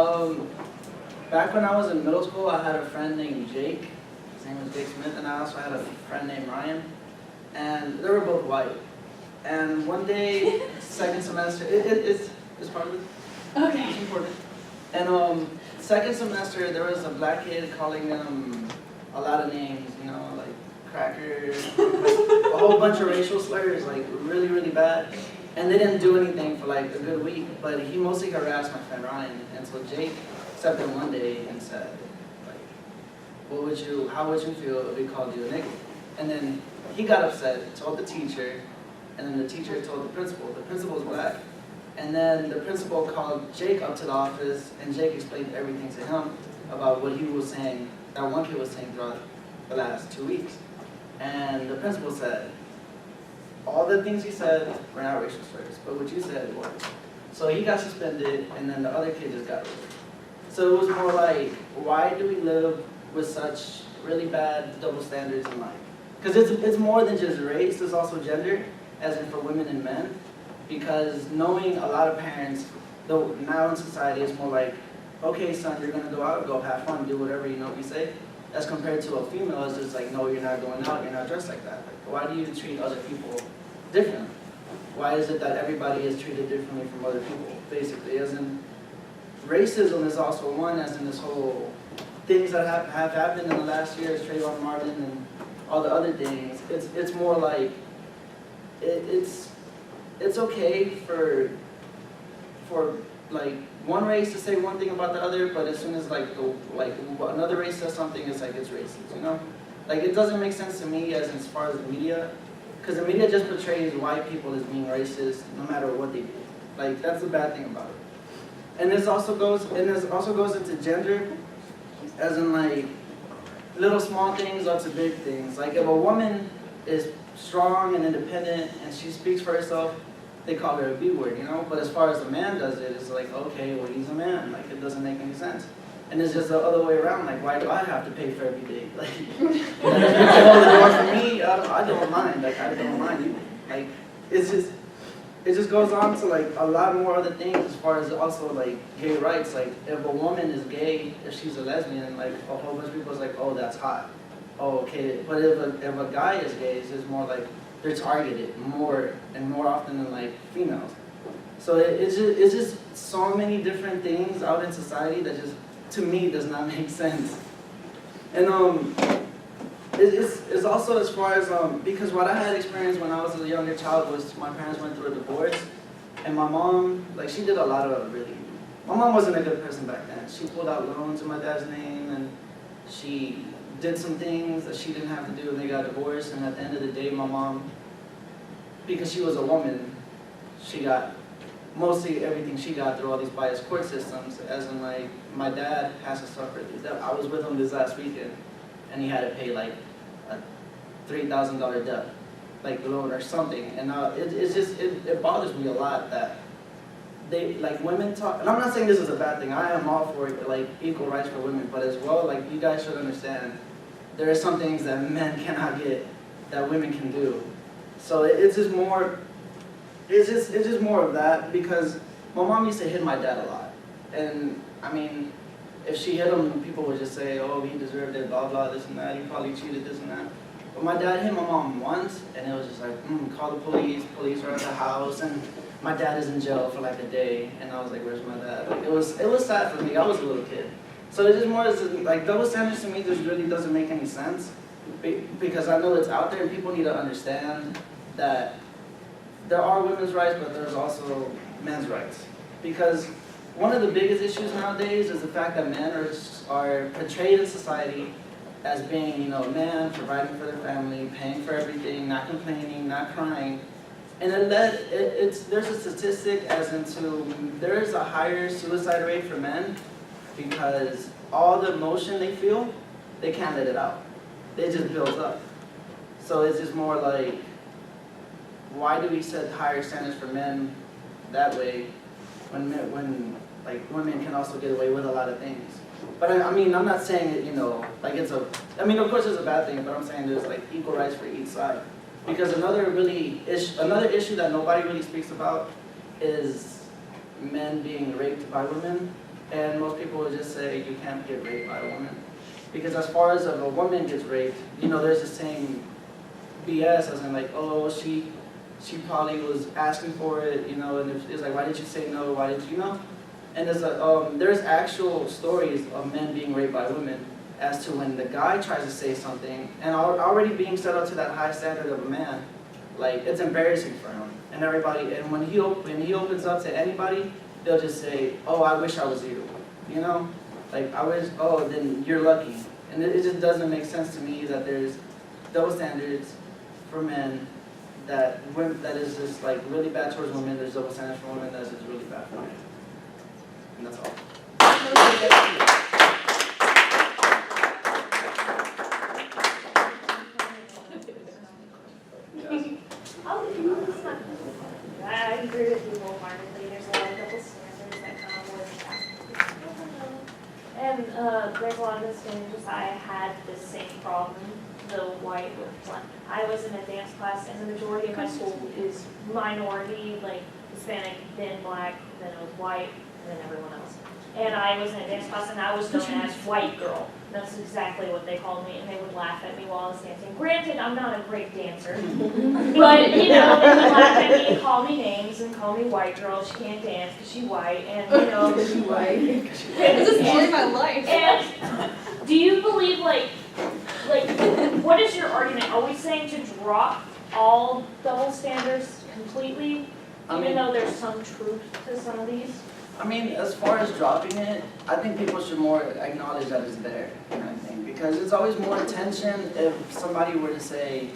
Um, Back when I was in middle school, I had a friend named Jake. His name was Jake Smith, and I also had a friend named Ryan. And they were both white. And one day, second semester, it's part of it. Okay. It's important. And second semester, there was a black kid calling them a lot of names, you know, like crackers, a whole bunch of racial slurs, like really, really bad. And they didn't do anything for like a good week, but he mostly harassed my friend Ryan. And so Jake stepped in one day and said, like, how would you feel if we called you a nigger? And then he got upset, told the teacher, and then the teacher told the principal. The principal was black. And then the principal called Jake up to the office, and Jake explained everything to him about what he was saying, that one kid was saying throughout the last 2 weeks. And the principal said, all the things he said were not racial slurs, but what you said was. So he got suspended, and then the other kid just got removed. So it was more like, why do we live with such really bad double standards in life? Because it's more than just race, it's also gender, as in for women and men. Because knowing a lot of parents, though now in society, it's more like, okay, son, you're gonna go out, go have fun, do whatever you know we say. As compared to a female, it's just like, no, you're not going out, you're not dressed like that. Like, why do you treat other people differently? Why is it that everybody is treated differently from other people, basically? As in, racism is also one, as in this whole things that have happened in the last years, Trayvon Martin and all the other things. It's more like, it's okay for like one race to say one thing about the other, but as soon as like another race says something, it's like it's racist, you know? Like it doesn't make sense to me as far as the media, because the media just portrays white people as being racist no matter what they do. Like that's the bad thing about it. And this also goes into gender, as in like little small things up to big things. Like if a woman is strong and independent and she speaks for herself, they call her a B word, you know? But as far as a man does it, it's like, okay, well, he's a man. Like, it doesn't make any sense. And it's just the other way around. Like, why do I have to pay for every day? Like, you hold the door for me, I don't mind. Like, I don't mind you. Like, it just goes on to, like, a lot more other things as far as also, like, gay rights. Like, if a woman is gay, if she's a lesbian, like, a whole bunch of people is like, oh, that's hot. Oh, okay. But if a guy is gay, it's just more like, they're targeted more and more often than like females. So it's just so many different things out in society that just, to me, does not make sense. And it's also as far as, because what I had experienced when I was a younger child was my parents went through a divorce, and my mom, like she did a lot of my mom wasn't a good person back then. She pulled out loans in my dad's name, and she did some things that she didn't have to do, and they got divorced. And at the end of the day, my mom, because she was a woman, she got mostly everything she got through all these biased court systems. As in, like, my dad has to suffer these debt. I was with him this last weekend, and he had to pay like a $3,000 debt, like loan or something. And it bothers me a lot that they, like, women talk, and I'm not saying this is a bad thing. I am all for like equal rights for women, but as well, like, you guys should understand, there are some things that men cannot get that women can do. So it's just more of that, because my mom used to hit my dad a lot. And I mean, if she hit him, people would just say, oh, he deserved it, blah, blah, this and that, he probably cheated, this and that. But my dad hit my mom once, and it was just like, call the police are at the house, and my dad is in jail for like a day. And I was like, where's my dad? Like, it was sad for me. I was a little kid. So it's just more like double standards to me just really doesn't make any sense, because I know it's out there and people need to understand that there are women's rights, but there's also men's rights. Because one of the biggest issues nowadays is the fact that men are portrayed in society as being, you know, a man, providing for their family, paying for everything, not complaining, not crying. And there's a statistic as into there is a higher suicide rate for men because all the emotion they feel, they can't let it out. It just builds up. So it's just more like, why do we set higher standards for men that way when like women can also get away with a lot of things? But I mean, I'm not saying that, you know, like I mean, of course it's a bad thing, but I'm saying there's like equal rights for each side. Because another issue that nobody really speaks about is men being raped by women. And most people would just say you can't get raped by a woman. Because as far as if a woman gets raped, you know, there's this saying BS, as in like, oh, she probably was asking for it, you know, and it's like, why did you say no? Why did you know? And there's actual stories of men being raped by women as to when the guy tries to say something, and already being set up to that high standard of a man, like it's embarrassing for him. And everybody, and when he opens up to anybody, they'll just say, oh, I wish I was you, you know? Like, I wish, oh, then you're lucky. And it just doesn't make sense to me that there's double standards for men, that is just like really bad towards women, there's double standards for women that is just really bad for men. And that's all. I agree with you wholeheartedly. There's a lot of double standards that come with that. And there's a lot of standards. I had the same problem, the white with black. I was in a dance class, and the majority of my school is minority, like Hispanic, then black, then it was white, and then everyone else. And I was in a dance class, and I was known as white girl. That's exactly what they called me, and they would laugh at me while I was dancing. Granted, I'm not a great dancer, but, you know, they would laugh at me and call me names and call me white girl. She can't dance because she's white, and, you know. Because she's white. This is all my life. And do you believe, like, what is your argument? Are we saying to drop all double standards completely, even though there's some truth to some of these? I mean, as far as dropping it, I think people should more acknowledge that it's there, kind of thing. Because it's always more attention if somebody were to say,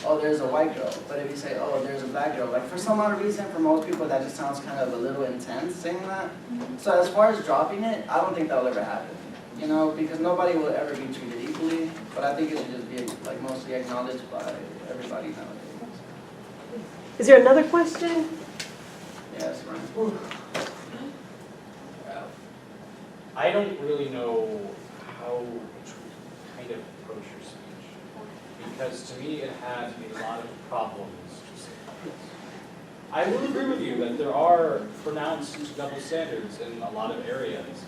oh, there's a white girl. But if you say, oh, there's a black girl, like for some odd reason, for most people, that just sounds kind of a little intense saying that. So as far as dropping it, I don't think that'll ever happen. You know, because nobody will ever be treated equally. But I think it should just be like mostly acknowledged by everybody nowadays. Is there another question? Yes, right. I don't really know how to kind of approach your speech, because to me it has a lot of problems to say this. I will agree with you that there are pronounced double standards in a lot of areas.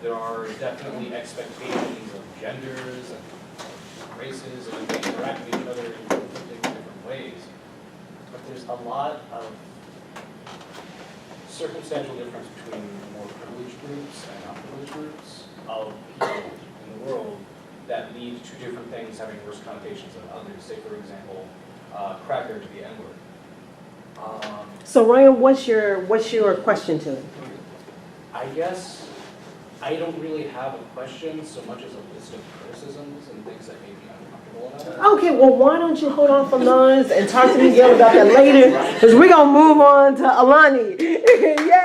There are definitely expectations of genders and races, and they interact with each other in completely different ways. But there's a lot of circumstantial difference between more privileged groups and unprivileged groups of people in the world that lead to different things having worse connotations than others. Say, for example, cracker to the N-word. So Ryan, what's your question to him? I guess I don't really have a question so much as a list of criticisms and things that make me uncomfortable about it. Okay, well, why don't you hold off on those and talk to Miguel about that later? Because we're going to move on to Alani. Yeah.